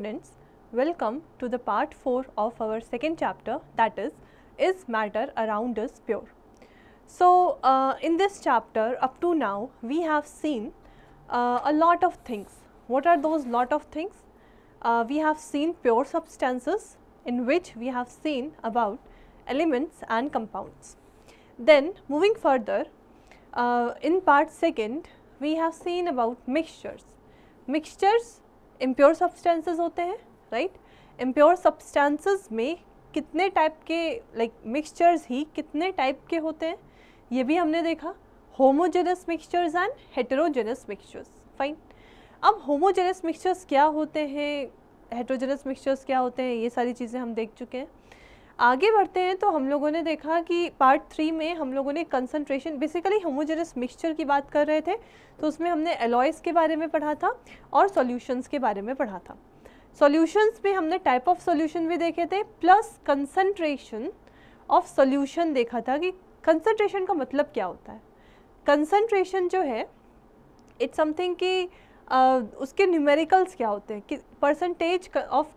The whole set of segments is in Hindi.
students, welcome to the part 4 of our second chapter, that is matter around us pure? So, in this chapter up to now we have seen a lot of things. What are those lot of things? We have seen pure substances, in which we have seen about elements and compounds. Then moving further, in part second we have seen about mixtures. Mixtures impure substances होते हैं, राइट? impure substances में कितने टाइप के mixtures ही कितने टाइप के होते हैं ये भी हमने देखा, homogeneous mixtures and heterogeneous mixtures. Fine. अब homogeneous mixtures क्या होते हैं, heterogeneous mixtures क्या होते हैं, ये सारी चीज़ें हम देख चुके हैं. आगे बढ़ते हैं तो हम लोगों ने देखा कि पार्ट 3 में हम लोगों ने कंसंट्रेशन, बेसिकली होमोजेनस मिक्सचर की बात कर रहे थे, तो उसमें हमने एलॉयज़ के बारे में पढ़ा था और सॉल्यूशंस के बारे में पढ़ा था. सॉल्यूशंस में हमने टाइप ऑफ सॉल्यूशन भी देखे थे, प्लस कंसंट्रेशन ऑफ सॉल्यूशन देखा था कि कंसंट्रेशन का मतलब क्या होता है. कंसंट्रेशन जो है इट्स समथिंग कि उसके न्यूमेरिकल्स क्या होते हैं, कि परसेंटेज ऑफ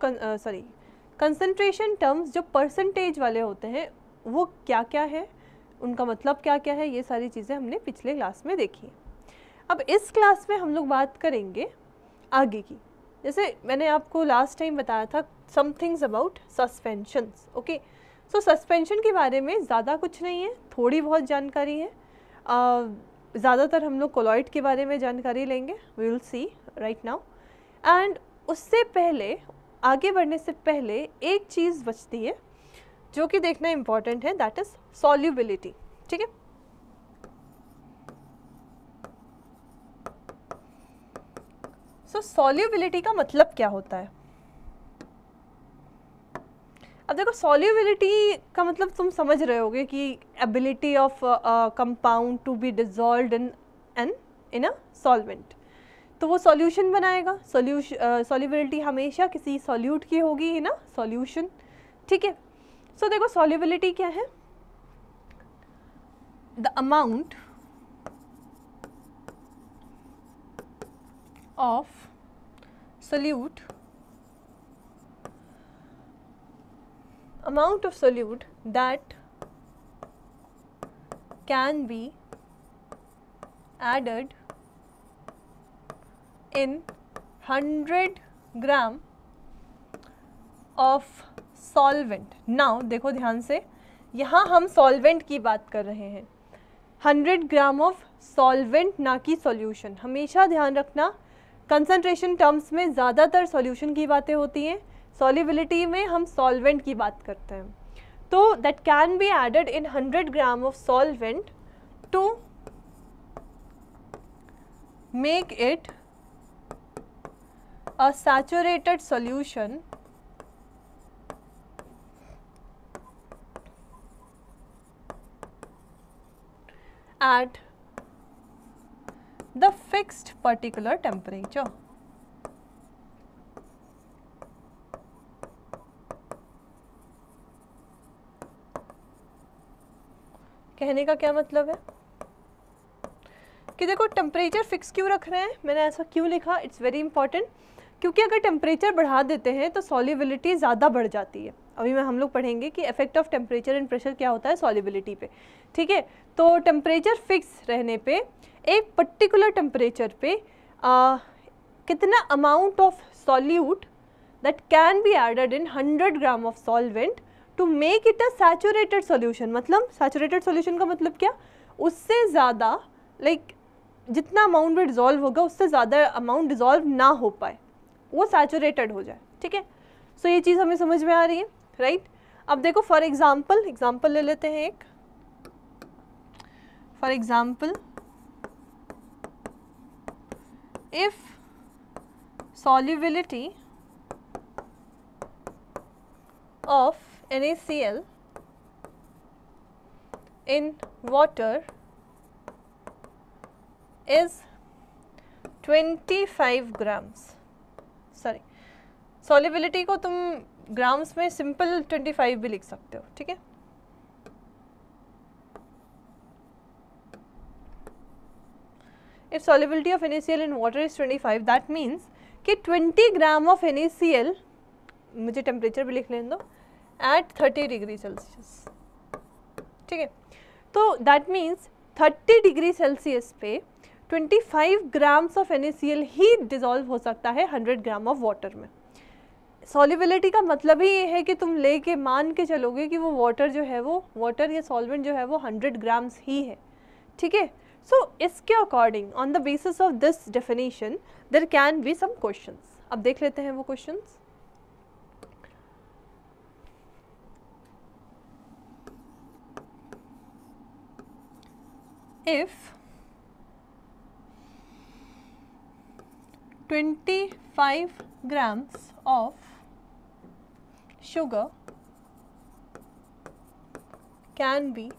कंसंट्रेशन टर्म्स जो परसेंटेज वाले होते हैं वो क्या क्या है, उनका मतलब क्या क्या है, ये सारी चीज़ें हमने पिछले क्लास में देखी. अब इस क्लास में हम लोग बात करेंगे आगे की. जैसे मैंने आपको लास्ट टाइम बताया था some things about suspensions. Okay, so suspension के बारे में ज़्यादा कुछ नहीं है, थोड़ी बहुत जानकारी है. ज़्यादातर हम लोग कोलॉइड के बारे में जानकारी लेंगे, we will see right now. And उससे पहले, आगे बढ़ने से पहले एक चीज़ बचती है जो कि देखना इम्पॉर्टेंट है, दैट इज सॉल्युबिलिटी. ठीक है, सो सॉल्युबिलिटी का मतलब क्या होता है. अब देखो, सॉल्युबिलिटी का मतलब तुम समझ रहे होगे कि ability of compound to be dissolved in a solvent. तो वो सॉल्यूशन बनाएगा. सॉल्युबिलिटी हमेशा किसी सॉल्यूट की होगी ही ना, सॉल्यूशन. ठीक है, सो देखो सॉल्युबिलिटी क्या है, the amount of solute, amount of solute that can be added in 100 gram of solvent. Now देखो ध्यान से, यहाँ हम solvent की बात कर रहे हैं, 100 ग्राम ऑफ solvent ना कि solution. हमेशा ध्यान रखना, कंसंट्रेशन टर्म्स में ज़्यादातर सॉल्यूशन की बातें होती हैं, सॉल्युबिलिटी में हम सॉल्वेंट की बात करते हैं. तो that can be added in 100 gram of solvent to make it a saturated solution at the fixed particular temperature. कहने का क्या मतलब है कि देखो टेम्परेचर फिक्स क्यों रख रहे हैं, मैंने ऐसा क्यों लिखा, इट्स वेरी इंपॉर्टेंट. क्योंकि अगर टेम्परेचर बढ़ा देते हैं तो सॉल्युबिलिटी ज़्यादा बढ़ जाती है. अभी मैं हम लोग पढ़ेंगे कि effect of temperature and pressure क्या होता है सॉल्युबिलिटी पे. ठीक है, तो टेम्परेचर फिक्स रहने पे एक पर्टिकुलर टेम्परेचर पे कितना amount of solute that can be added in 100 gram of solvent to make it a saturated solution. मतलब सैचुरेटेड सॉल्यूशन का मतलब क्या, उससे ज़्यादा जितना अमाउंट में डिज़ोल्व होगा उससे ज़्यादा अमाउंट डिज़ोल्व ना हो पाए, वो सैचुरेटेड हो जाए. ठीक है, सो ये चीज़ हमें समझ में आ रही है, राइट? अब देखो फॉर एग्जाम्पल ले लेते हैं एक. For example, if solubility of NaCl in water is 25 grams, sorry solubility को तुम ग्राम्स में सिंपल 25 भी लिख सकते हो. ठीक है, if solubility of NaCl in water is 25, that means कि 20 ग्राम ऑफ NaCl, मुझे टेम्परेचर भी लिख लेने दो, एट 30 डिग्री सेल्सियस, ठीक है। तो दैट मीन्स 30 डिग्री सेल्सियस पे 25 grams of NaCl he dissolve हो सकता है 100 ग्राम ऑफ वाटर में। सॉल्युबिलिटी का मतलब ही ये है कि तुम लेके मान के चलोगे कि वो वाटर जो है, वो वाटर या सॉल्वेंट जो है वो 100 ग्राम्स ही है, ठीक है। सो इसके according on the basis of this definition there can be some questions. अब देख लेते हैं वो questions. If 25 grams of sugar can be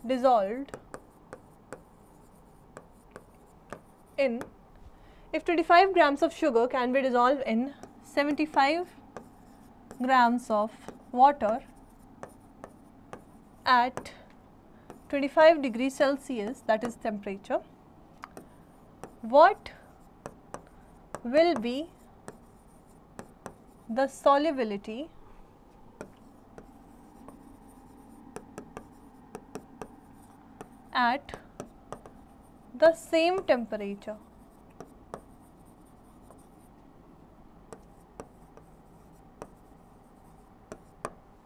dissolved in, if 25 grams of sugar can be dissolved in 75 grams of water at 25 degrees Celsius, that is temperature, what will be the solubility at the same temperature?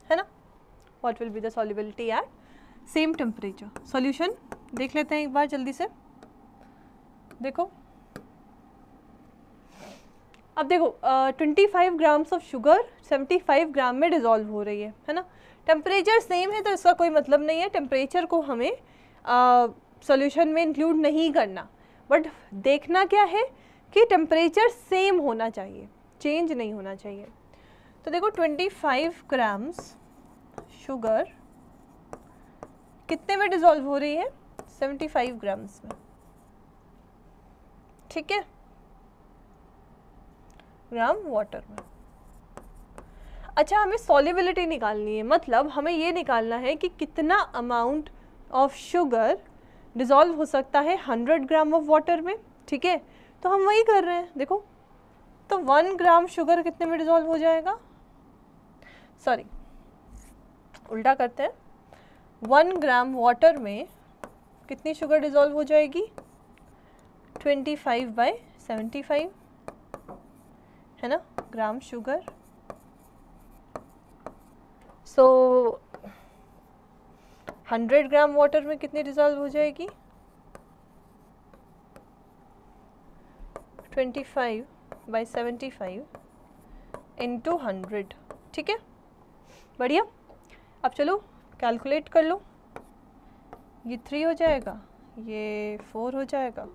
है ना, what will be the solubility at same temperature? solution देख लेते हैं एक बार जल्दी से। देखो अब देखो 25 ग्राम्स ऑफ शुगर 75 ग्राम में डिज़ोल्व हो रही है ना। टेम्परेचर सेम है तो इसका कोई मतलब नहीं है, टेम्परेचर को हमें सॉल्यूशन में इंक्लूड नहीं करना, बट देखना क्या है कि टेम्परेचर सेम होना चाहिए, चेंज नहीं होना चाहिए। तो देखो 25 ग्राम्स शुगर कितने में डिज़ोल्व हो रही है? 75 ग्राम्स में, ठीक है, ग्राम वाटर में। अच्छा, हमें सॉल्युबिलिटी निकालनी है, मतलब हमें ये निकालना है कि कितना अमाउंट ऑफ शुगर डिज़ोल्व हो सकता है 100 ग्राम ऑफ वाटर में, ठीक है। तो हम वही कर रहे हैं। देखो तो 1 ग्राम शुगर कितने में डिज़ोल्व हो जाएगा, सॉरी उल्टा करते हैं, 1 ग्राम वाटर में कितनी शुगर डिज़ोल्व हो जाएगी? 25/75 है ना, ग्राम शुगर। सो 100 ग्राम वाटर में कितनी डिज़ोल्व हो जाएगी? 25/75 इंटू 100, ठीक है, बढ़िया। अब चलो कैलकुलेट कर लो, ये 3 हो जाएगा, ये 4 हो जाएगा,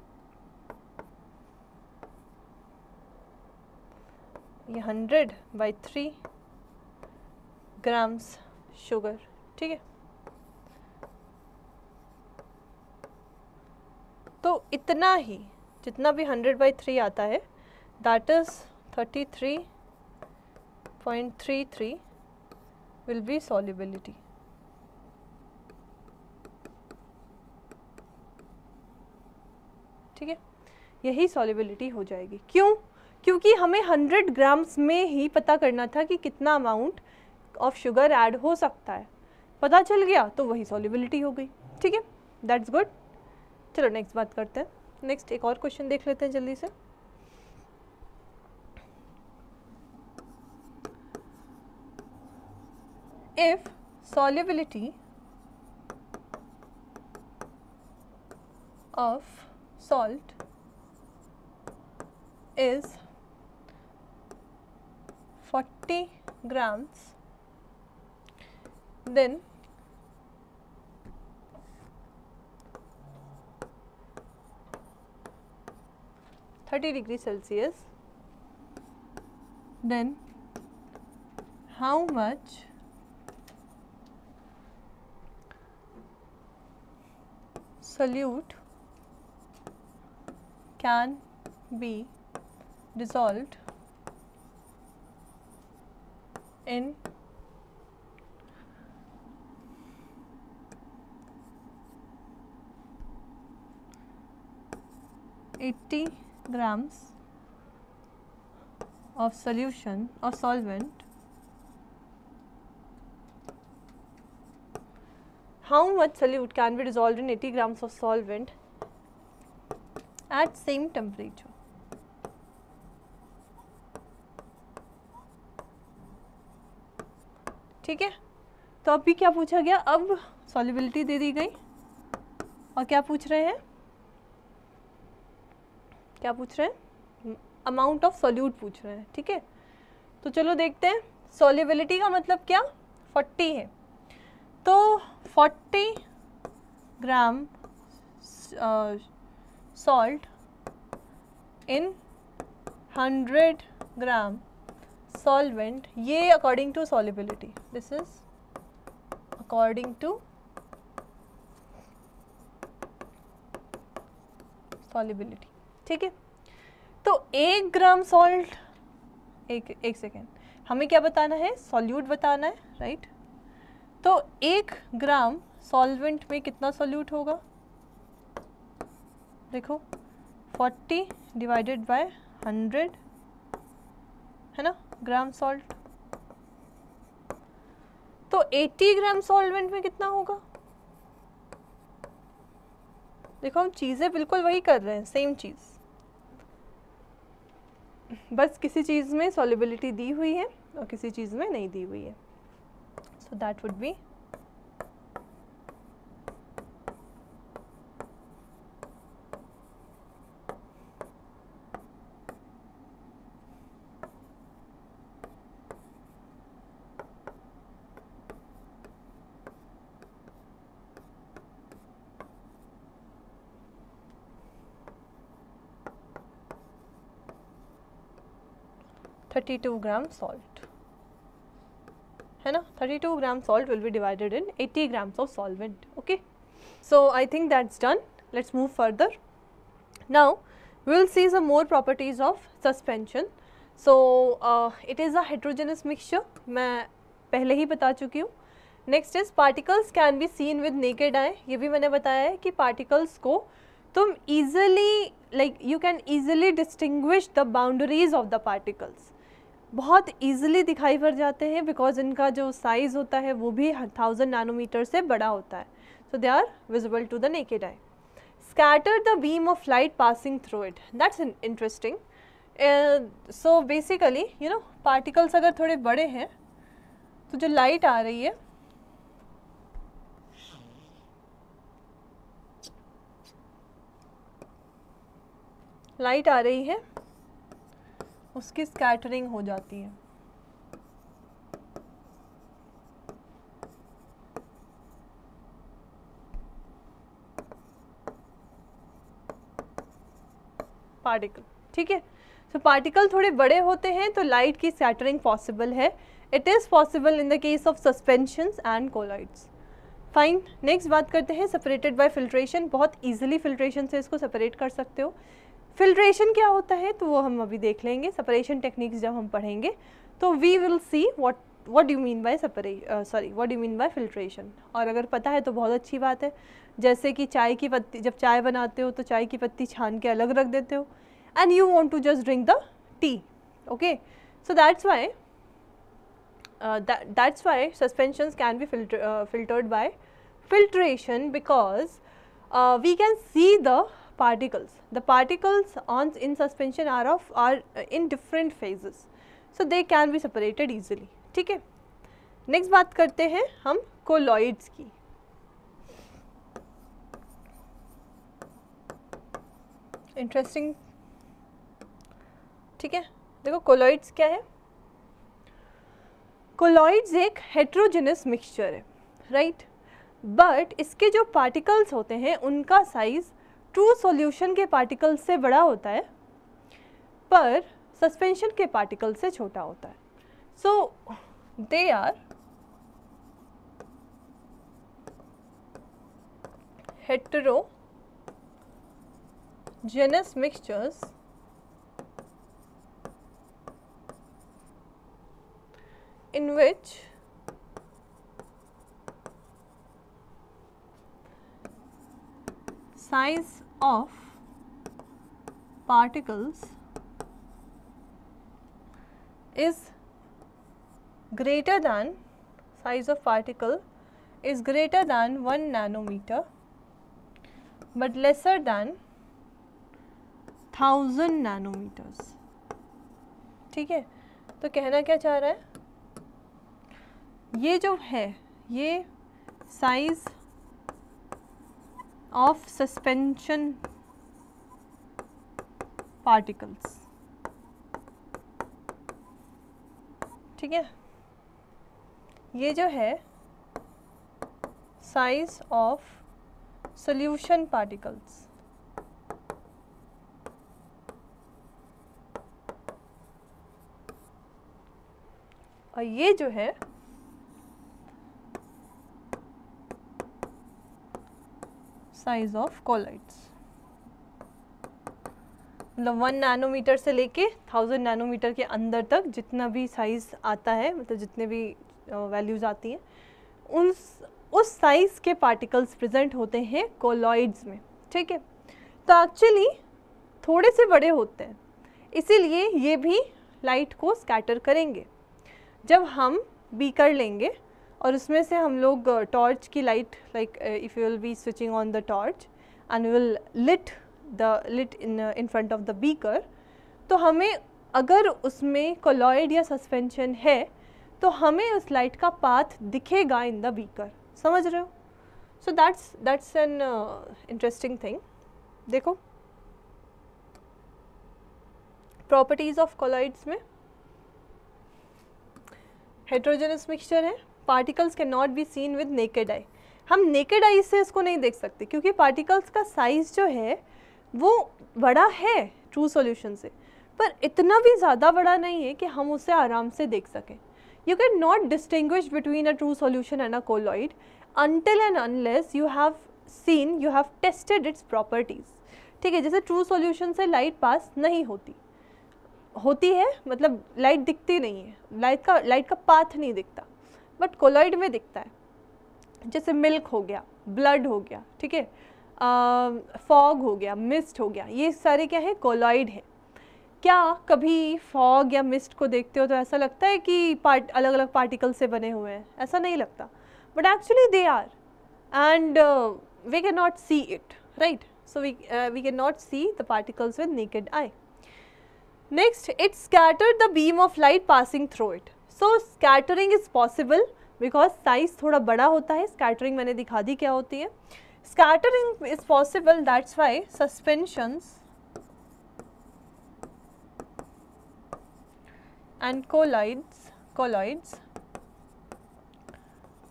ये 100/3 ग्राम्स शुगर, ठीक है। तो इतना ही, जितना भी 100/3 आता है, that is 33.33 will be solubility, ठीक है, यही सॉल्युबिलिटी हो जाएगी। क्यों? क्योंकि हमें 100 ग्राम्स में ही पता करना था कि कितना अमाउंट ऑफ शुगर ऐड हो सकता है, पता चल गया तो वही सॉल्युबिलिटी हो गई, ठीक है, दैट्स गुड। चलो नेक्स्ट बात करते हैं, नेक्स्ट एक और क्वेश्चन देख लेते हैं जल्दी से। If solubility of salt is 40 grams, then (30°C), then how much solute can be dissolved in 80 grams of solution or solvent, how much solute can be dissolved in 80 grams of solvent at same temperature. ठीक है, तो अभी क्या पूछा गया, अब सॉल्युबिलिटी दे दी गई और क्या पूछ रहे हैं, क्या पूछ रहे हैं, अमाउंट ऑफ सॉल्यूट पूछ रहे हैं. ठीक है, तो चलो देखते हैं. सॉल्युबिलिटी का मतलब क्या, 40 है, तो 40 gram salt in 100 gram solvent, ये according to solubility, this is according to solubility. ठीक है, तो 1 ग्राम सॉल्ट, एक सेकेंड, हमें क्या बताना है, सॉल्यूट बताना है, राइट. तो 1 ग्राम सॉल्वेंट में कितना सॉल्यूट होगा, देखो 40 डिवाइडेड बाय 100 है ना, ग्राम सॉल्ट. तो 80 ग्राम सॉल्वेंट में कितना होगा, देखो हम चीज़ें बिल्कुल वही कर रहे हैं, सेम चीज़, बस किसी चीज़ में सॉल्युबिलिटी दी हुई है और किसी चीज़ में नहीं दी हुई है. So that would be $32 gram salt, है ना. 32 gram salt will be divided in 80 grams of solvent. Okay, so I think that's done. Let's move further. Now we will see some more properties of suspension. So it is a heterogeneous mixture, मैं पहले ही बता चुकी हूँ. Next is particles can be seen with naked eye, ये भी मैंने बताया है कि पार्टिकल्स को तुम easily you can easily distinguish the boundaries of the particles, बहुत ईजिली दिखाई पड़ जाते हैं बिकॉज इनका जो साइज़ होता है वो भी 1000 नैनोमीटर से बड़ा होता है. So they are visible to the naked eye. Scatter the beam of light passing through it. That's interesting. So basically, you know, particles अगर थोड़े बड़े हैं तो जो light आ रही है उसकी scattering हो जाती है. पार्टिकल, ठीक है. सो पार्टिकल थोड़े बड़े होते हैं तो लाइट की स्कैटरिंग पॉसिबल है. It is possible in the case of suspensions and colloids. Fine, next बात करते हैं सेपरेटेड बाय फिल्ट्रेशन. बहुत इजीली फिल्ट्रेशन से इसको सेपरेट कर सकते हो. फिल्ट्रेशन क्या होता है तो वो हम अभी देख लेंगे. सेपरेशन टेक्निक्स जब हम पढ़ेंगे तो we will see what do mean by what do mean by filtration. और अगर पता है तो बहुत अच्छी बात है. जैसे कि चाय की पत्ती, जब चाय बनाते हो तो चाय की पत्ती छान के अलग रख देते हो and you want to just drink the tea. Okay, so that's why suspensions can be filtered by filtration because we can see the particles. The particles in suspension are in different phases, so they can be separated easily. ठीक है, नेक्स्ट बात करते हैं हम कोलॉइड्स की. इंटरेस्टिंग, ठीक है. देखो कोलॉइड्स क्या है. कोलॉइड्स एक हेट्रोजेनस मिक्सचर है, राइट. बट इसके जो पार्टिकल्स होते हैं उनका साइज ट्रू सॉल्यूशन के पार्टिकल्स से बड़ा होता है पर सस्पेंशन के पार्टिकल से छोटा होता है. So they are heterogeneous mixtures in which size of particles is greater than, size of particle is greater than 1 nanometer but lesser than 1000 nanometers. ठीक है, तो कहना क्या चाह रहा है, ये जो है ये साइज ऑफ सस्पेंशन पार्टिकल्स, ठीक है, ये जो है साइज ऑफ सॉल्यूशन पार्टिकल्स, और ये जो है साइज ऑफ कोलॉइड्स. मतलब 1 नैनोमीटर से लेके 1000 नैनोमीटर के अंदर तक जितना भी साइज़ आता है, मतलब जितने भी वैल्यूज़ आती हैं, उस साइज़ के पार्टिकल्स प्रेजेंट होते हैं कोलॉइड्स में. ठीक है, तो एक्चुअली थोड़े से बड़े होते हैं, इसीलिए ये भी लाइट को स्कैटर करेंगे. जब हम बीकर लेंगे और उसमें से हम लोग टॉर्च की light, like if you will be switching on the torch and will lit in front of the beaker, तो हमें अगर उसमें कोलॉइड या सस्पेंशन है तो हमें उस लाइट का पाथ दिखेगा इन द बीकर. समझ रहे हो? So that's an interesting thing. देखो प्रॉपर्टीज ऑफ कोलॉइड्स में हेट्रोजेनस मिक्सचर है, particles can not be seen with naked eye. हम नेकेड आई से इसको नहीं देख सकते क्योंकि पार्टिकल्स का साइज जो है वो बड़ा है ट्रू सॉल्यूशन से, पर इतना भी ज़्यादा बड़ा नहीं है कि हम उसे आराम से देख सकें. You can not distinguish between a true solution and a colloid until and unless you have tested its properties. ठीक है, जैसे ट्रू सॉल्यूशन से लाइट पास नहीं होती है, मतलब लाइट दिखती नहीं है, लाइट का पाथ नहीं दिखता, बट कोलॉइड में दिखता है. जैसे मिल्क हो गया, ब्लड हो गया, ठीक है, फॉग हो गया, मिस्ट हो गया, ये सारे क्या है, कोलॉइड है. क्या कभी फॉग या मिस्ट को देखते हो तो ऐसा लगता है कि अलग अलग पार्टिकल से बने हुए हैं? ऐसा नहीं लगता, but actually they are, and we cannot see it, right? So we cannot see the particles with naked eye. Next, it scattered the beam of light passing through it. So scattering is possible because size थोड़ा बड़ा होता है. Scattering मैंने दिखा दी क्या होती है. Scattering is possible, that's why suspensions and colloids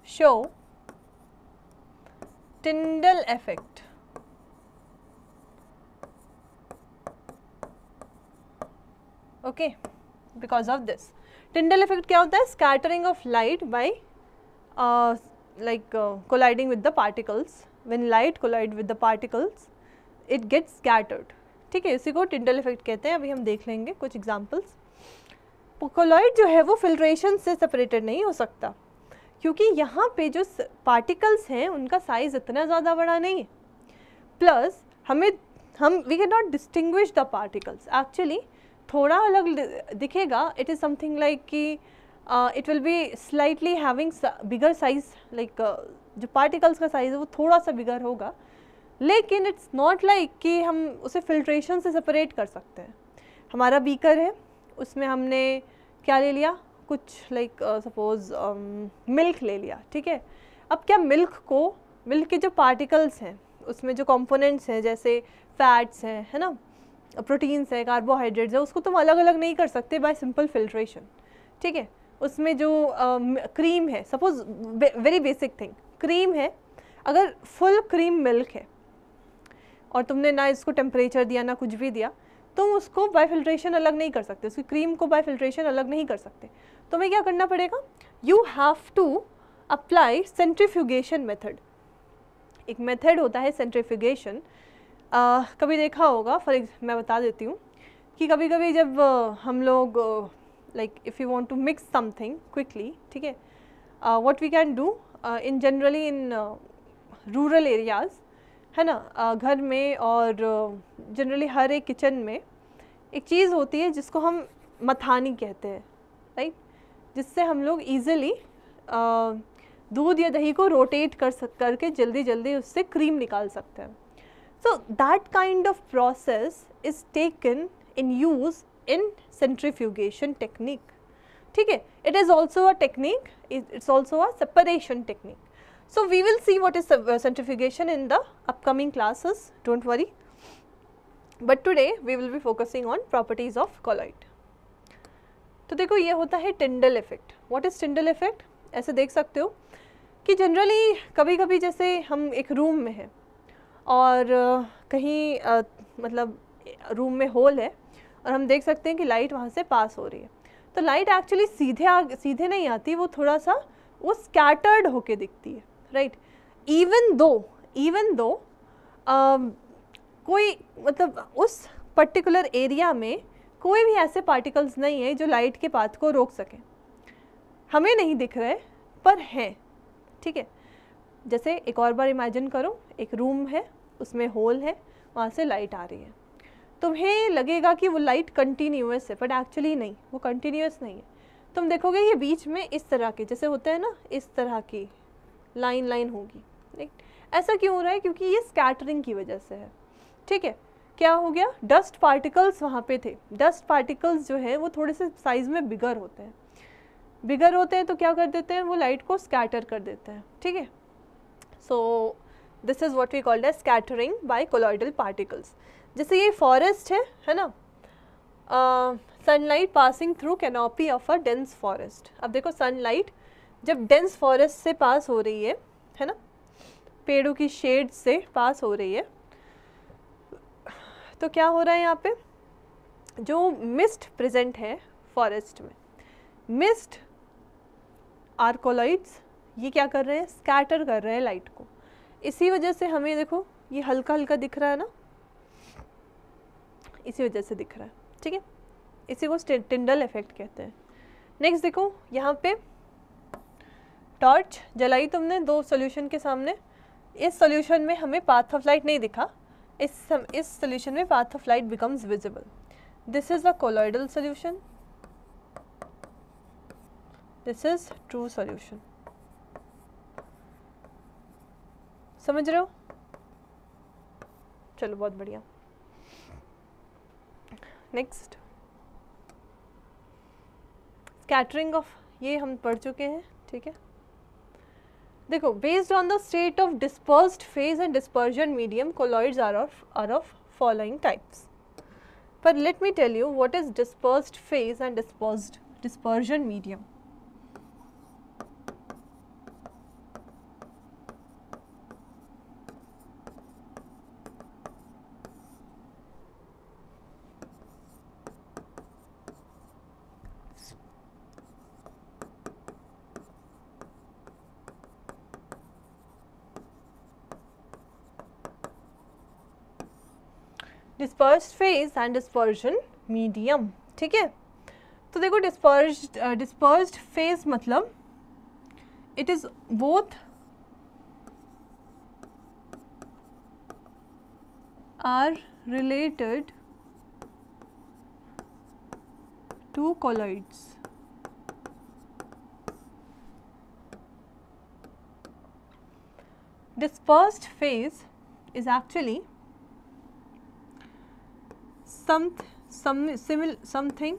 show Tyndall effect. Okay, because of this. Tyndall effect क्या होता है? Scattering of light by colliding with the particles. When light collide with the particles, it gets scattered. ठीक है, इसी को Tyndall effect कहते हैं. अभी हम देख लेंगे कुछ एग्जाम्पल्स. कोलॉइड जो है वो फिल्ट्रेशन से सेपरेटेड नहीं हो सकता क्योंकि यहाँ पे जो पार्टिकल्स हैं उनका साइज़ इतना ज़्यादा बड़ा नहीं है. Plus we can not distinguish the particles. Actually थोड़ा अलग दिखेगा. इट इज़ समथिंग लाइक कि it will be slightly having bigger size, like जो पार्टिकल्स का साइज़ है वो थोड़ा सा बिगर होगा, लेकिन इट्स नॉट लाइक कि हम उसे फिल्ट्रेशन से सेपरेट कर सकते हैं. हमारा बीकर है, उसमें हमने क्या ले लिया, कुछ लाइक सपोज मिल्क ले लिया. ठीक है, अब क्या मिल्क के जो पार्टिकल्स हैं उसमें जो कंपोनेंट्स हैं जैसे फैट्स हैं, है ना, प्रोटीन्स हैं, कार्बोहाइड्रेट्स हैं, उसको तुम अलग अलग नहीं कर सकते बाय सिंपल फिल्ट्रेशन. ठीक है, उसमें जो क्रीम है, suppose very basic thing, cream है, अगर फुल क्रीम मिल्क है और तुमने ना इसको टेम्परेचर दिया ना कुछ भी दिया, तुम उसको बाय फिल्ट्रेशन अलग नहीं कर सकते, उसकी क्रीम को बाय फिल्ट्रेशन अलग नहीं कर सकते. तुम्हें क्या करना पड़ेगा, you have to apply centrifugation method. एक मेथड होता है सेंट्रीफ्यूगेशन. कभी देखा होगा, मैं बता देती हूँ कि कभी कभी जब हम लोग like if you want to mix something quickly, ठीक है, what we can do in generally in rural areas, है ना, घर में और जनरली हर एक किचन में एक चीज़ होती है जिसको हम मथानी कहते हैं. राइट, जिससे हम लोग ईजिली दूध या दही को रोटेट करके जल्दी जल्दी उससे क्रीम निकाल सकते हैं. So that kind of process is taken in use in centrifugation technique. ठीक है, it is also a technique, it's also a separation technique. So we will see what is centrifugation in the upcoming classes, don't worry. But today we will be focusing on properties of colloid. तो देखो ये होता है Tyndall effect. What is Tyndall effect? ऐसे देख सकते हो कि जनरली कभी कभी जैसे हम एक रूम में हैं और कहीं मतलब रूम में होल है और हम देख सकते हैं कि लाइट वहाँ से पास हो रही है. तो लाइट एक्चुअली सीधे नहीं आती, वो थोड़ा सा वो स्कैटर्ड होके दिखती है, राइट. इवन दो कोई मतलब उस पर्टिकुलर एरिया में कोई भी ऐसे पार्टिकल्स नहीं है जो लाइट के पाथ को रोक सकें. हमें नहीं दिख रहे पर हैं. ठीक है, जैसे एक और बार इमेजिन करो, एक रूम है, उसमें होल है, वहाँ से लाइट आ रही है. तुम्हें लगेगा कि वो लाइट कंटिन्यूअस है, बट एक्चुअली नहीं, वो कंटिन्यूअस नहीं है. तुम देखोगे ये बीच में इस तरह के जैसे होते हैं ना, इस तरह की लाइन होगी. राइट, ऐसा क्यों हो रहा है? क्योंकि ये स्कैटरिंग की वजह से है. ठीक है, क्या हो गया, डस्ट पार्टिकल्स वहाँ पे थे. डस्ट पार्टिकल्स जो है वो थोड़े से साइज़ में बिगर होते हैं तो क्या कर देते हैं, वो लाइट को स्कैटर कर देते हैं. ठीक है, so this is what we called as scattering by colloidal particles. जैसे ये फॉरेस्ट है ना, sunlight passing through canopy of a dense forest. अब देखो सनलाइट जब डेंस फॉरेस्ट से पास हो रही है ना, पेड़ों की शेड से पास हो रही है, तो क्या हो रहा है यहाँ पे, जो मिस्ट प्रेजेंट है फॉरेस्ट में, मिस्ट आर कोलॉइड्स, ये क्या कर रहे हैं, स्कैटर कर रहे हैं लाइट को. इसी वजह से हमें देखो ये हल्का हल्का दिख रहा है ना, इसी वजह से दिख रहा है. ठीक है, इसी को टिंडल इफेक्ट कहते हैं. नेक्स्ट देखो, यहाँ पे टॉर्च जलाई तुमने दो सॉल्यूशन के सामने, इस सॉल्यूशन में हमें पाथ ऑफ लाइट नहीं दिखा, इस सॉल्यूशन में path of light becomes visible. This is a colloidal solution, this is true solution. समझ रहे हो? चलो बहुत बढ़िया. नेक्स्ट स्कैटरिंग ऑफ, ये हम पढ़ चुके हैं. ठीक है, देखो, based on the state of dispersed phase and dispersion medium, colloids are of following types. पर let me tell you what is dispersed phase and dispersion medium. Dispersed phase and dispersion medium. ठीक है, तो देखो डिस्पर्स्ड फेज मतलब it is both are related to colloids. Dispersed phase is actually something,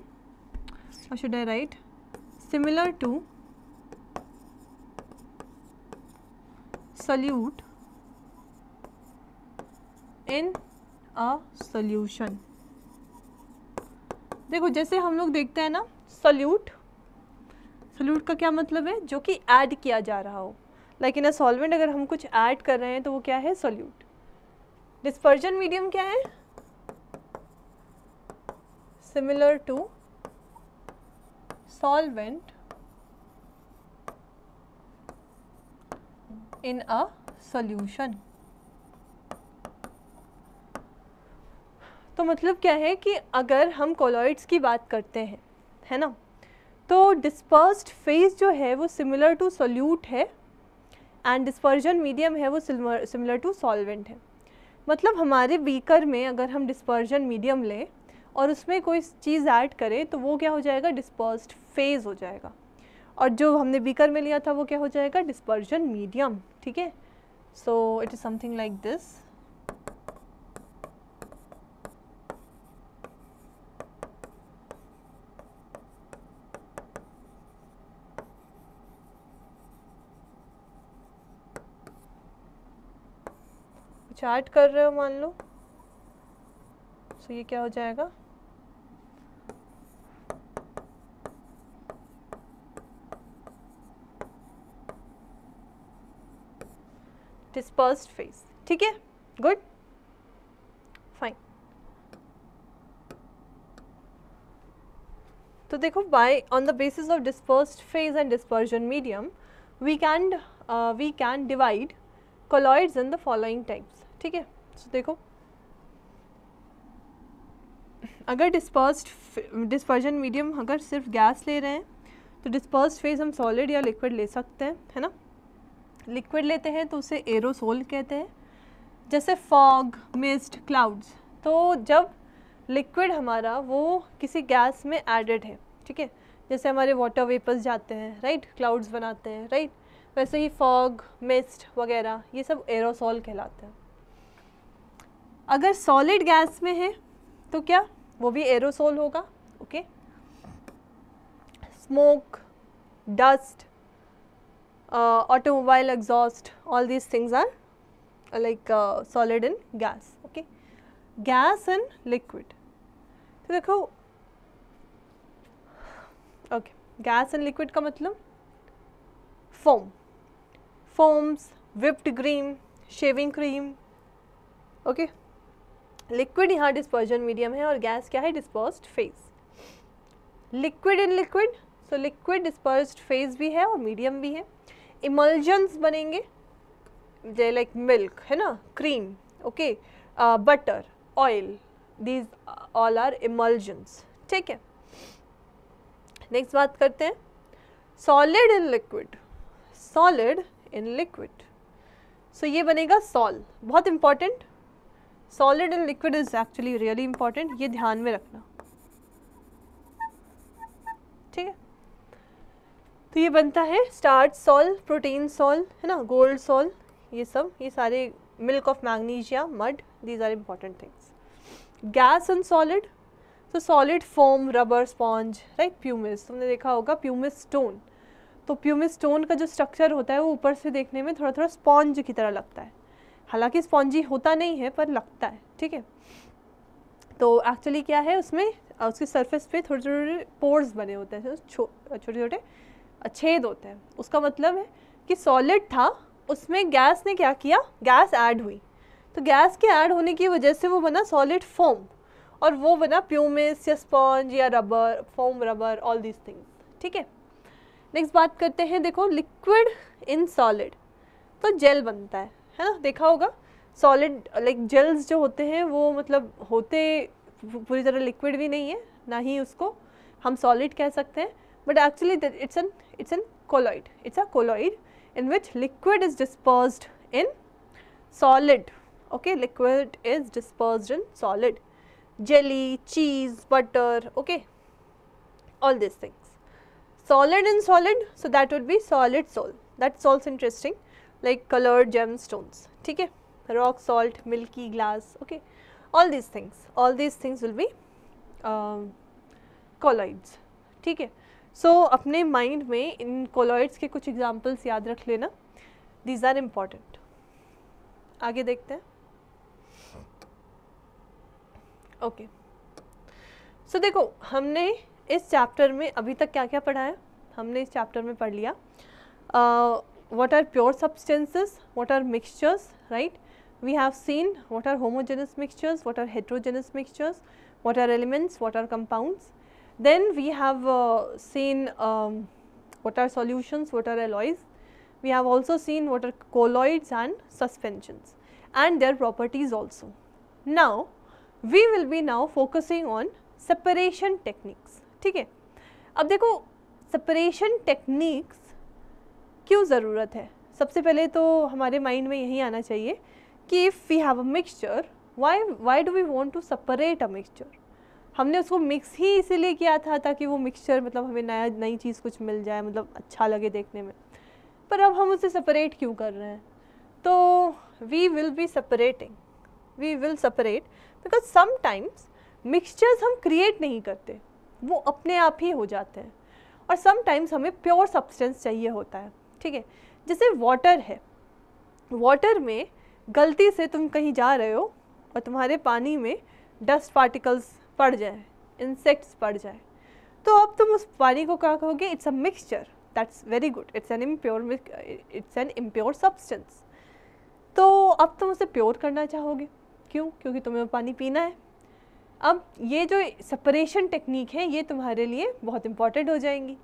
or should I write, similar to solute in a solution. देखो जैसे हम लोग देखते हैं ना, सॉल्यूट का क्या मतलब है, जो कि ऐड किया जा रहा हो. लाइक इन अ सॉल्वेंट अगर हम कुछ ऐड कर रहे हैं तो वो क्या है, सॉल्यूट. डिस्पर्जन मीडियम क्या है, similar to solvent in a solution. तो मतलब क्या है कि अगर हम कोलॉइड्स की बात करते हैं, है ना, तो डिस्पर्स्ड फेज जो है वो सिमिलर टू सॉल्यूट है एंड डिस्पर्जन मीडियम है वो सिमिलर टू सॉल्वेंट है. मतलब हमारे बीकर में अगर हम डिस्पर्जन मीडियम लें और उसमें कोई चीज़ ऐड करे तो वो क्या हो जाएगा, डिस्पर्स्ड फेज हो जाएगा। और जो हमने बीकर में लिया था वो क्या हो जाएगा, डिस्पर्जन मीडियम। ठीक है, so it is something like this. कुछ ऐड कर रहे हो मान लो, सो ये क्या हो जाएगा, डिस्पर्स्ड फेज। ठीक है, गुड, फाइन। तो देखो, by on the basis of dispersed phase and dispersion medium we can divide colloids in the following types। ठीक है, सो देखो, अगर डिस्पर्जन मीडियम अगर सिर्फ गैस ले रहे हैं तो डिस्पर्स्ड फेज हम सॉलिड या लिक्विड ले सकते हैं, है ना। लिक्विड लेते हैं तो उसे एरोसोल कहते हैं, जैसे फॉग, मिस्ट, क्लाउड्स। तो जब लिक्विड हमारा वो किसी गैस में एडेड है, ठीक है, जैसे हमारे वाटर वेपर्स जाते हैं, राइट, क्लाउड्स बनाते हैं, राइट, वैसे ही फॉग, मिस्ट वगैरह ये सब एरोसोल कहलाते हैं। अगर सॉलिड गैस में है तो क्या, वो भी एरोसोल होगा। Okay, smoke, dust, automobile exhaust, all these things are like solid in gas. Okay, gas and liquid, तो देखो, ओके, गैस एंड लिक्विड का मतलब foam, foams, whipped cream, shaving cream. Okay, liquid यहाँ डिस्पर्जन मीडियम है और गैस क्या है, dispersed phase. Liquid in liquid, so liquid dispersed phase भी है और मीडियम भी है। इमल्जन्स बनेंगे, जे लाइक मिल्क, है ना, cream, okay, butter, oil, these all are emulsions. ठीक है, नेक्स्ट बात करते हैं solid in liquid. Solid in liquid, so ये बनेगा सॉल। बहुत important, solid in liquid is actually really important, ये ध्यान में रखना। ठीक है, तो ये बनता है स्टार्च सॉल, प्रोटीन सॉल, है ना, गोल्ड सॉल, ये सब, ये सारे, milk of magnesia, mud, these are important things. Gas and solid, तो solid foam, rubber, sponge, right, pumice, तुमने देखा होगा प्यूमिस स्टोन। तो प्यूमिस स्टोन का जो स्ट्रक्चर होता है वो ऊपर से देखने में थोड़ा थोड़ा स्पॉन्ज की तरह लगता है, हालांकि स्पॉन्जी होता नहीं है पर लगता है। ठीक है, तो एक्चुअली क्या है, उसमें उसकी सरफेस पे थोड़े थोड़े पोर्स बने होते हैं, छोटे छोटे छेद होते हैं। उसका मतलब है कि सॉलिड था, उसमें गैस ने क्या किया, गैस ऐड हुई, तो गैस के ऐड होने की वजह से वो बना सॉलिड फोम, और वो बना प्यूमिस या स्पॉन्ज या rubber, foam, rubber, all these things. ठीक है, नेक्स्ट बात करते हैं, देखो, लिक्विड इन सॉलिड, तो जेल बनता है ना, देखा होगा। सॉलिड लाइक जेल्स जो होते हैं वो मतलब होते पूरी तरह लिक्विड भी नहीं है, ना ही उसको हम सॉलिड कह सकते हैं, but actually it's an colloid, it's a colloid in which liquid is dispersed in solid. Okay, liquid is dispersed in solid. Jelly, cheese, butter, okay, all these things. Solid in solid, so that would be solid sol. That's also interesting, like colored gemstones. ठीक है, rock salt, milky glass, okay, all these things will be colloids. ठीक है, सो अपने माइंड में इन कोलॉइड्स के कुछ एग्जाम्पल्स याद रख लेना, दीज आर इम्पॉर्टेंट। आगे देखते हैं। ओके, सो देखो, हमने इस चैप्टर में अभी तक क्या क्या पढ़ा है, हमने इस चैप्टर में पढ़ लिया what are pure substances, what are mixtures, right, we have seen what are homogenous mixtures, what are heterogeneous mixtures, what are elements, what are compounds. Then we have seen what are solutions, what are alloys. We have also seen what are colloids and suspensions and their properties also. Now we will be now focusing on separation techniques. ठीक है, अब देखो separation techniques क्यों ज़रूरत है। सबसे पहले तो हमारे माइंड में यही आना चाहिए कि if we have a mixture, why do we want to separate a mixture? हमने उसको मिक्स ही इसीलिए किया था ताकि वो मिक्सचर मतलब हमें नई चीज़ कुछ मिल जाए, मतलब अच्छा लगे देखने में। पर अब हम उसे सेपरेट क्यों कर रहे हैं? तो we will be separating, we will separate because sometimes mixtures हम क्रिएट नहीं करते, वो अपने आप ही हो जाते हैं। और समटाइम्स हमें प्योर सब्सटेंस चाहिए होता है, ठीक है। जैसे वाटर है, वाटर में गलती से तुम कहीं जा रहे हो और तुम्हारे पानी में डस्ट पार्टिकल्स पड़ जाए, इंसेक्ट्स पड़ जाए, तो अब तुम उस पानी को क्या कहोगे? It's a mixture, that's very good, it's an impure substance. तो अब तुम उसे प्योर करना चाहोगे, क्यों? क्योंकि तुम्हें वो पानी पीना है। अब ये जो सेपरेशन टेक्निक है ये तुम्हारे लिए बहुत इंपॉर्टेंट हो जाएंगी,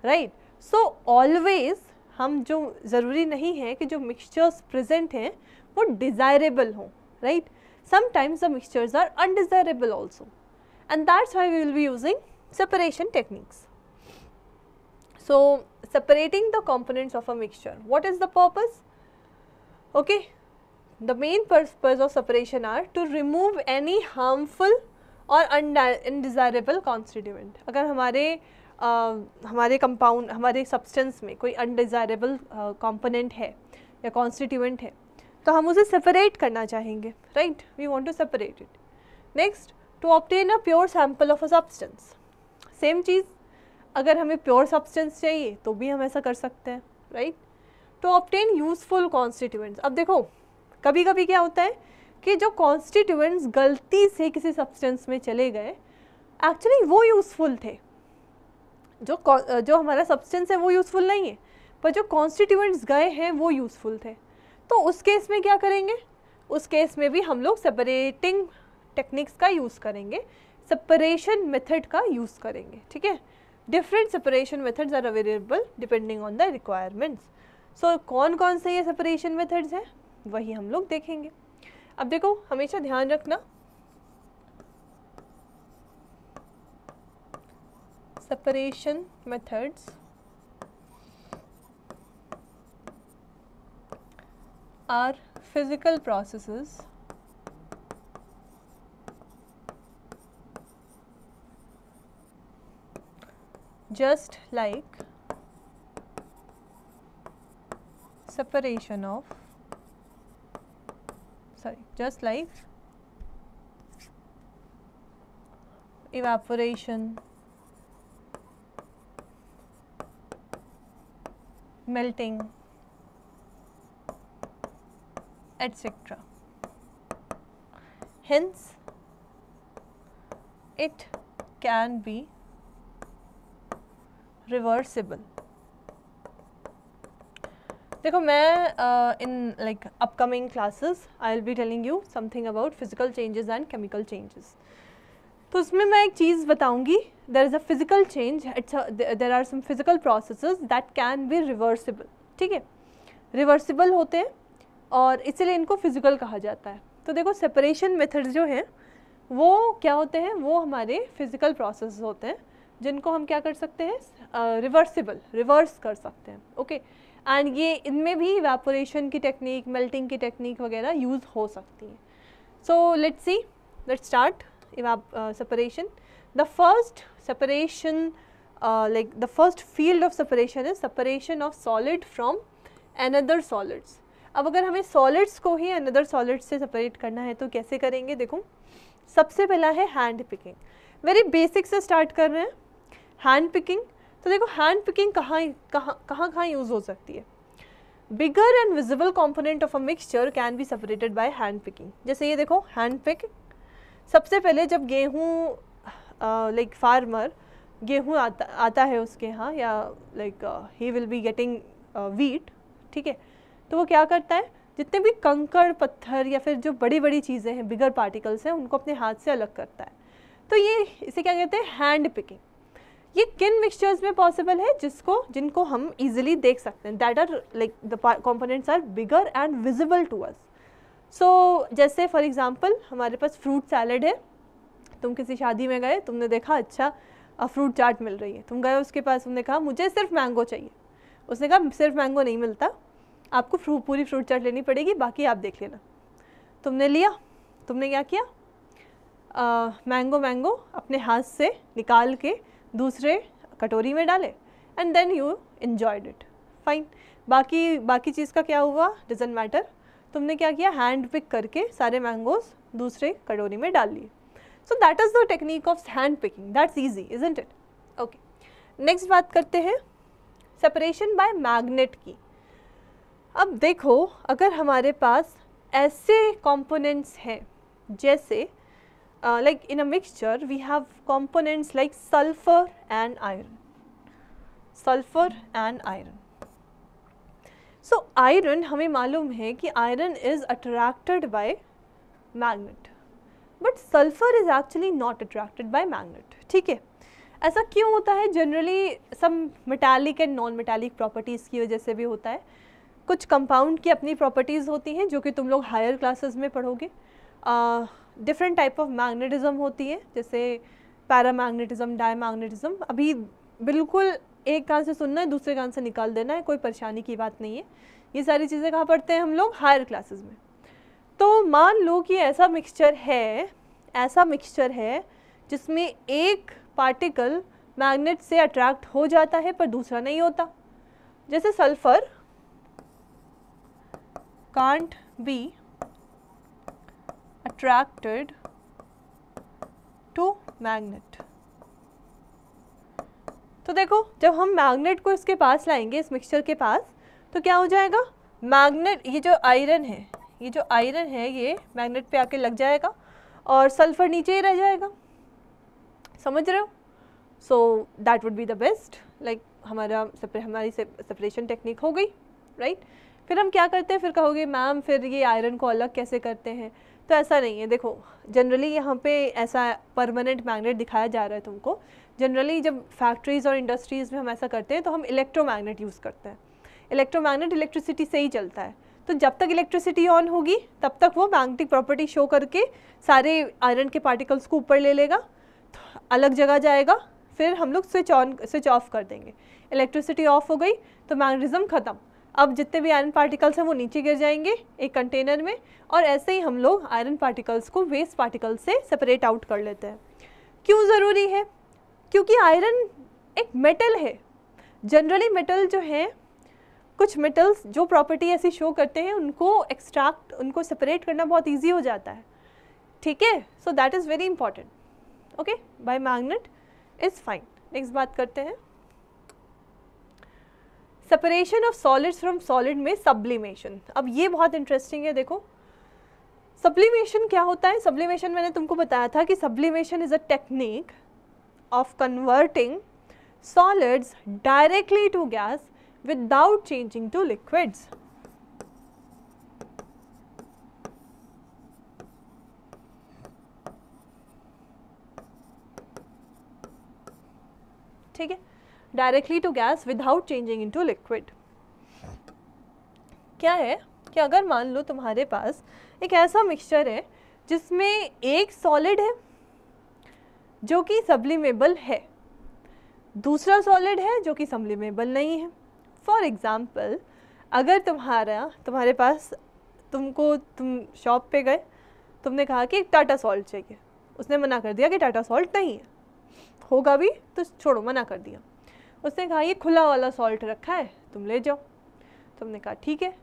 राइट। सो ऑलवेज हम जो ज़रूरी नहीं है कि जो मिक्सचर्स प्रेजेंट हैं वो डिज़ायरेबल हों, right. Sometimes the mixtures are undesirable also, and that's why we will be using separation techniques. So separating the components of a mixture, what is the purpose? Okay, the main purpose of separation are to remove any harmful or undesirable constituent. अगर हमारे कंपाउंड, हमारे सब्सटेंस में कोई अनडिज़ायरेबल कंपोनेंट है या कॉन्स्टिट्यूएंट है तो हम उसे सेपरेट करना चाहेंगे, right. We want to separate it. Next, to obtain a pure sample of a substance. Same चीज़, अगर हमें प्योर सब्सटेंस चाहिए तो भी हम ऐसा कर सकते हैं, right. To obtain useful constituents. अब देखो कभी कभी क्या होता है कि जो कॉन्स्टिट्यूएंट्स गलती से किसी सब्सटेंस में चले गए, एक्चुअली वो यूज़फुल थे, जो हमारा सब्सटेंस है वो यूज़फुल नहीं है, पर जो कॉन्स्टिट्यूएंट्स गए हैं वो यूज़फुल थे। तो उस केस में क्या करेंगे? उस केस में भी हम लोग सेपरेटिंग टेक्निक्स का यूज़ करेंगे, सेपरेशन मेथड का यूज़ करेंगे, ठीक है। Different separation methods are available depending on the requirements. So कौन कौन से ये सेपरेशन मेथड्स हैं वही हम लोग देखेंगे। अब देखो हमेशा ध्यान रखना, separation methods are physical processes just like separation of, just like evaporation, melting, etc. Hence it can be reversible. देखो मैं in like upcoming classes I will be telling you something about physical changes and chemical changes. तो उसमें मैं एक चीज़ बताऊंगी, there is a physical change, there are some physical processes that can be reversible, ठीक है। रिवर्सिबल होते हैं और इसलिए इनको फिजिकल कहा जाता है। तो देखो सेपरेशन मेथड्स जो हैं वो क्या होते हैं? वो हमारे फिजिकल प्रोसेस होते हैं जिनको हम क्या कर सकते हैं? रिवर्सिबल, रिवर्स कर सकते हैं, ओके। एंड ये इनमें भी इवेपोरेशन की टेक्निक, मेल्टिंग की टेक्निक वगैरह यूज़ हो सकती है। So let's see, let's start separation. The first separation, like the first field of separation is separation of solid from another solids. अब अगर हमें solids को ही another solids से separate करना है तो कैसे करेंगे? देखो सबसे पहला है hand picking. Very basic से start कर रहे हैं हैंड पिकिंग। तो देखो हैंड पिकिंग कहाँ यूज़ हो सकती है? बिगर and visible component of a mixture can be separated by hand picking. जैसे ये देखो हैंड पिक, सबसे पहले जब गेहूँ लाइक फार्मर गेहूँ आता है उसके यहाँ, या like he will be getting wheat, ठीक है। तो वो क्या करता है, जितने भी कंकड़ पत्थर या फिर जो बड़ी बड़ी चीज़ें हैं, बिगर पार्टिकल्स हैं, उनको अपने हाथ से अलग करता है। तो ये इसे क्या कहते हैं? Hand picking. ये किन मिक्सचर्स में पॉसिबल है? जिनको हम इजीली देख सकते हैं, that are like the components are bigger and visible to us. So जैसे फॉर एग्जांपल हमारे पास फ्रूट सैलेड है, तुम किसी शादी में गए, तुमने देखा अच्छा फ्रूट चाट मिल रही है, तुम गए उसके पास, तुमने कहा मुझे सिर्फ मैंगो चाहिए, उसने कहा सिर्फ मैंगो नहीं मिलता, आपको पूरी फ्रूट चाट लेनी पड़ेगी, बाकी आप देख लेना। तुमने लिया, तुमने क्या किया, मैंगो अपने हाथ से निकाल के दूसरे कटोरी में डाले and then you enjoyed it, fine. बाकी चीज़ का क्या हुआ, डजंट मैटर। तुमने क्या किया, हैंड पिक करके सारे मैंगोज दूसरे कटोरी में डाल लिए। सो that is the technique of hand picking, that's easy isn't it. Okay, next बात करते हैं सेपरेशन बाय मैग्नेट की। अब देखो, अगर हमारे पास ऐसे कंपोनेंट्स हैं जैसे like in a mixture we have components like sulfur and iron, so iron हमें मालूम है कि iron is attracted by magnet but sulfur is actually not attracted by magnet, ठीक है। ऐसा क्यों होता है? जनरली सब metallic and non metallic properties की वजह से भी होता है। कुछ कंपाउंड की अपनी प्रॉपर्टीज़ होती हैं जो कि तुम लोग हायर क्लासेस में पढ़ोगे। डिफरेंट टाइप ऑफ मैग्नेटिज्म होती है, जैसे पैरामैग्नेटिज्म, डायमैग्नेटिज्म। अभी बिल्कुल एक कान से सुनना है, दूसरे कान से निकाल देना है, कोई परेशानी की बात नहीं है। ये सारी चीज़ें कहाँ पढ़ते हैं हम लोग? हायर क्लासेस में। तो मान लो कि ऐसा मिक्सचर है जिसमें एक पार्टिकल मैग्नेट से अट्रैक्ट हो जाता है पर दूसरा नहीं होता। जैसे sulphur can't be attracted to magnet। तो देखो, जब हम मैग्नेट को इसके पास लाएंगे, इस मिक्सचर के पास, तो क्या हो जाएगा? मैग्नेट, ये जो आयरन है ये मैग्नेट पे आके लग जाएगा और सल्फर नीचे ही रह जाएगा। समझ रहे हो? सो that would be the best, like हमारी सेपरेशन टेक्निक हो गई, राइट। फिर हम क्या करते हैं? फिर कहोगे मैम फिर ये आयरन को अलग कैसे करते हैं? तो ऐसा नहीं है। देखो, जनरली यहाँ पे ऐसा परमानेंट मैग्नेट दिखाया जा रहा है तुमको। जनरली जब फैक्ट्रीज़ और इंडस्ट्रीज़ में हम ऐसा करते हैं तो हम इलेक्ट्रोमैग्नेट यूज़ करते हैं। इलेक्ट्रोमैग्नेट इलेक्ट्रिसिटी से ही चलता है, तो जब तक इलेक्ट्रिसिटी ऑन होगी तब तक वो मैग्नेटिक प्रॉपर्टी शो करके सारे आयरन के पार्टिकल्स को ऊपर ले लेगा, तो अलग जगह जाएगा, फिर हम लोग स्विच ऑफ कर देंगे। इलेक्ट्रिसिटी ऑफ हो गई तो मैग्नेटिज्म ख़त्म। अब जितने भी आयरन पार्टिकल्स हैं वो नीचे गिर जाएंगे एक कंटेनर में, और ऐसे ही हम लोग आयरन पार्टिकल्स को वेस्ट पार्टिकल्स से सेपरेट आउट कर लेते हैं। क्यों ज़रूरी है? क्योंकि आयरन एक मेटल है। जनरली मेटल जो है, कुछ मेटल्स जो प्रॉपर्टी ऐसी शो करते हैं उनको सेपरेट करना बहुत ईजी हो जाता है, ठीक है। So that is very important. Okay, bye magnet is fine. Next बात करते हैं separation of solids from solid में सब्लिमेशन। अब ये बहुत इंटरेस्टिंग है। देखो, सब्लिमेशन क्या होता है? सब्लिमेशन मैंने तुमको बताया था कि sublimation is a technique of converting solids directly to gas without changing to liquids. ठीक है, directly to gas without changing into liquid. क्या है कि अगर मान लो तुम्हारे पास एक ऐसा मिक्सचर है जिसमें एक सॉलिड है जो कि सब्लिमेबल है, दूसरा सॉलिड है जो कि सब्लिमेबल नहीं है। फॉर एग्ज़ाम्पल, अगर तुम्हारे पास तुम शॉप पे गए, तुमने कहा कि एक टाटा सॉल्ट चाहिए, उसने मना कर दिया कि टाटा सॉल्ट नहीं है, होगा भी तो छोड़ो, मना कर दिया। उसने कहा ये खुला वाला सॉल्ट रखा है, तुम ले जाओ। तुमने कहा ठीक है।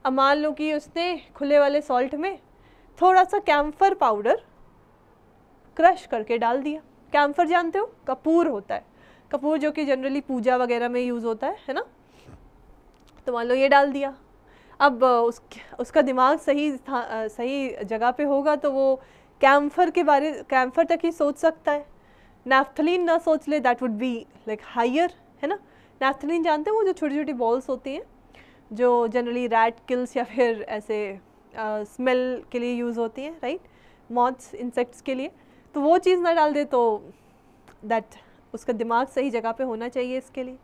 अब मान लो कि उसने खुले वाले सॉल्ट में थोड़ा सा कैम्फर पाउडर क्रश करके डाल दिया। कैम्फर जानते हो? कपूर होता है, कपूर जो कि जनरली पूजा वगैरह में यूज़ होता है ना। तो मान लो ये डाल दिया। अब उसका दिमाग सही जगह पे होगा तो वो कैम्फर तक ही सोच सकता है। नैफ्थलीन ना सोच ले, that would be like higher, है ना। नैफ्थलीन जानते हैं? वो जो छोटी छोटी बॉल्स होती हैं जो जनरली रैट किल्स या फिर ऐसे स्मेल के लिए यूज़ होती हैं, राइट, मॉथ्स, इंसेक्ट्स के लिए। तो वो चीज़ ना डाल दे तो दैट उसका दिमाग सही जगह पे होना चाहिए इसके लिए।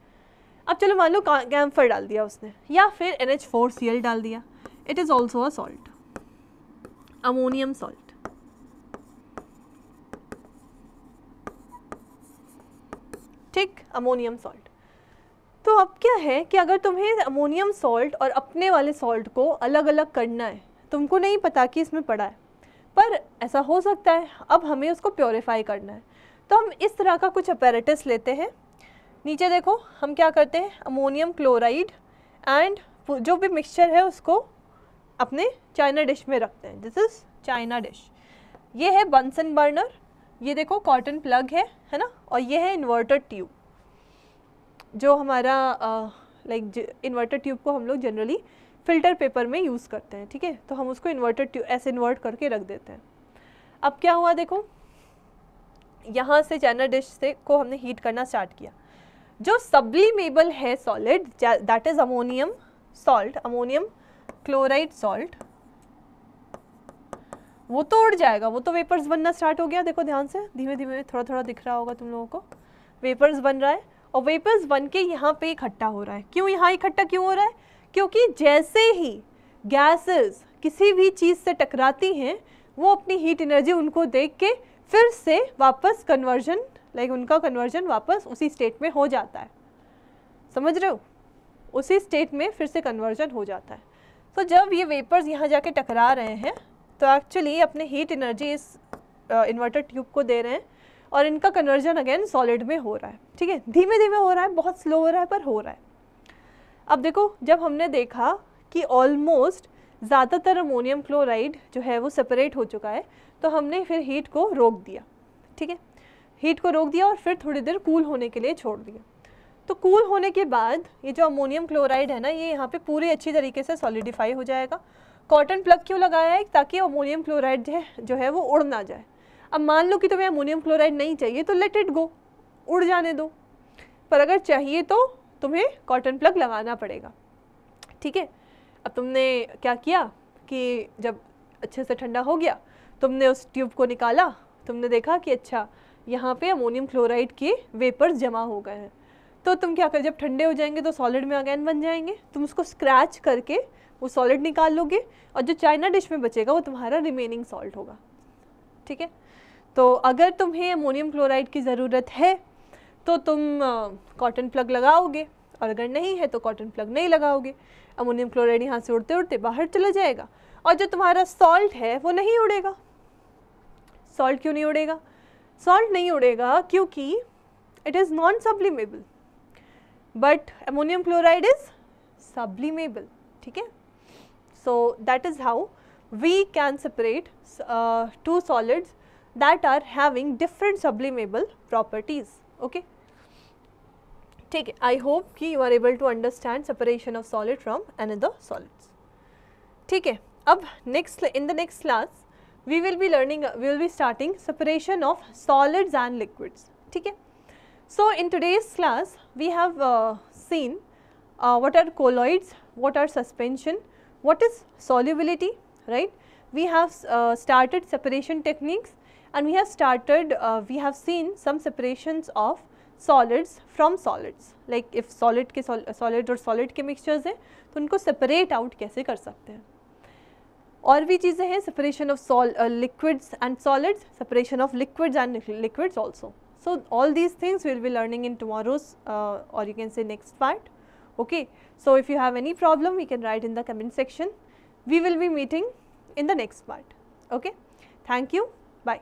अब चलो मान लो कैम्फर डाल दिया उसने, या फिर NH4Cl डाल दिया। It is also a salt, ammonium salt. ठीक, अमोनियम सॉल्ट। तो अब क्या है कि अगर तुम्हें अमोनियम सॉल्ट और अपने वाले सॉल्ट को अलग अलग करना है, तुमको नहीं पता कि इसमें पड़ा है, पर ऐसा हो सकता है। अब हमें उसको प्योरीफाई करना है, तो हम इस तरह का कुछ अपैरेटस लेते हैं। नीचे देखो हम क्या करते हैं, अमोनियम क्लोराइड एंड जो भी मिक्सचर है उसको अपने चाइना डिश में रखते हैं। This is China dish. ये है बंसन बर्नर, ये देखो कॉटन प्लग है ना, और ये है इन्वर्टर ट्यूब, जो हमारा इन्वर्टर ट्यूब को हम लोग जनरली फिल्टर पेपर में यूज़ करते हैं। ठीक है, तो हम उसको इन्वर्टर ट्यूब ऐसे इन्वर्ट करके रख देते हैं। अब क्या हुआ देखो, यहाँ से चाइना डिश से को हमने हीट करना स्टार्ट किया। जो सब्लिमेबल है solid, that is ammonium salt, ammonium chloride salt, वो तो उड़ जाएगा, वो तो वेपर्स बनना स्टार्ट हो गया। देखो ध्यान से, धीमे धीमे थोड़ा थोड़ा दिख रहा होगा तुम लोगों को, वेपर्स बन रहा है और वेपर्स बन के यहाँ पे इकट्ठा हो रहा है। क्यों यहाँ इकट्ठा क्यों हो रहा है? क्योंकि जैसे ही गैसेस किसी भी चीज़ से टकराती हैं, वो अपनी हीट एनर्जी उनको देख के फिर से वापस कन्वर्जन, उनका कन्वर्जन वापस उसी स्टेट में हो जाता है। समझ रहे हो? उसी स्टेट में फिर से कन्वर्जन हो जाता है। तो जब ये वेपर्स यहाँ जाके टकरा रहे हैं, तो एक्चुअली अपने हीट एनर्जी इस इन्वर्टर ट्यूब को दे रहे हैं और इनका कन्वर्जन अगेन सॉलिड में हो रहा है। ठीक है, धीमे धीमे हो रहा है, बहुत स्लो हो रहा है, पर हो रहा है। अब देखो, जब हमने देखा कि ऑलमोस्ट ज़्यादातर अमोनियम क्लोराइड जो है वो सेपरेट हो चुका है, तो हमने फिर हीट को रोक दिया। ठीक है, हीट को रोक दिया और फिर थोड़ी देर कूल होने के लिए छोड़ दिया। तो कूल होने के बाद ये जो अमोनियम क्लोराइड है ना, ये यहाँ पे पूरी अच्छी तरीके से सॉलिडिफाई हो जाएगा। कॉटन प्लग क्यों लगाया है? ताकि अमोनियम क्लोराइड जो है वो उड़ ना जाए। अब मान लो कि तुम्हें अमोनियम क्लोराइड नहीं चाहिए, तो लेट इट गो, उड़ जाने दो। पर अगर चाहिए तो तुम्हें कॉटन प्लग लगाना पड़ेगा। ठीक है, अब तुमने क्या किया कि जब अच्छे से ठंडा हो गया, तुमने उस ट्यूब को निकाला, तुमने देखा कि अच्छा यहाँ पे अमोनियम क्लोराइड के वेपर्स जमा हो गए हैं। तो तुम क्या कर, जब ठंडे हो जाएंगे तो सॉलिड में अगेन बन जाएंगे। तुम उसको स्क्रैच करके वो सॉलिड निकाल लोगे और जो चाइना डिश में बचेगा वो तुम्हारा रिमेनिंग सॉल्ट होगा। ठीक है, तो अगर तुम्हें अमोनियम क्लोराइड की ज़रूरत है तो तुम कॉटन प्लग लगाओगे, और अगर नहीं है तो कॉटन प्लग नहीं लगाओगे। अमोनियम क्लोराइड यहाँ से उड़ते उड़ते बाहर चला जाएगा और जो तुम्हारा सॉल्ट है वो नहीं उड़ेगा। सॉल्ट क्यों नहीं उड़ेगा? सॉल्ट नहीं उड़ेगा क्योंकि it is non sublimable, but ammonium chloride is sublimable. ठीक है, so that is how we can separate two solids that are having different sublimable properties. Okay, ठीक है, I hope कि you are able to understand separation of solid from another solids. ठीक है, अब in the next class we will be starting separation of solids and liquids. ठीक है, so in today's class we have seen what are colloids, what are suspension, what is solubility, right? We have started separation techniques, and we have seen some separations of solids from solids, like if solid और solid के mixtures हैं तो उनको separate out कैसे कर सकते हैं। और भी चीज़ें हैं, separation of liquids and solids, separation of liquids and liquids also. So all these things we will be learning in tomorrow's or you can say next part. Okay, so if you have any problem, you can write in the comment section. We will be meeting in the next part. Okay, thank you, bye.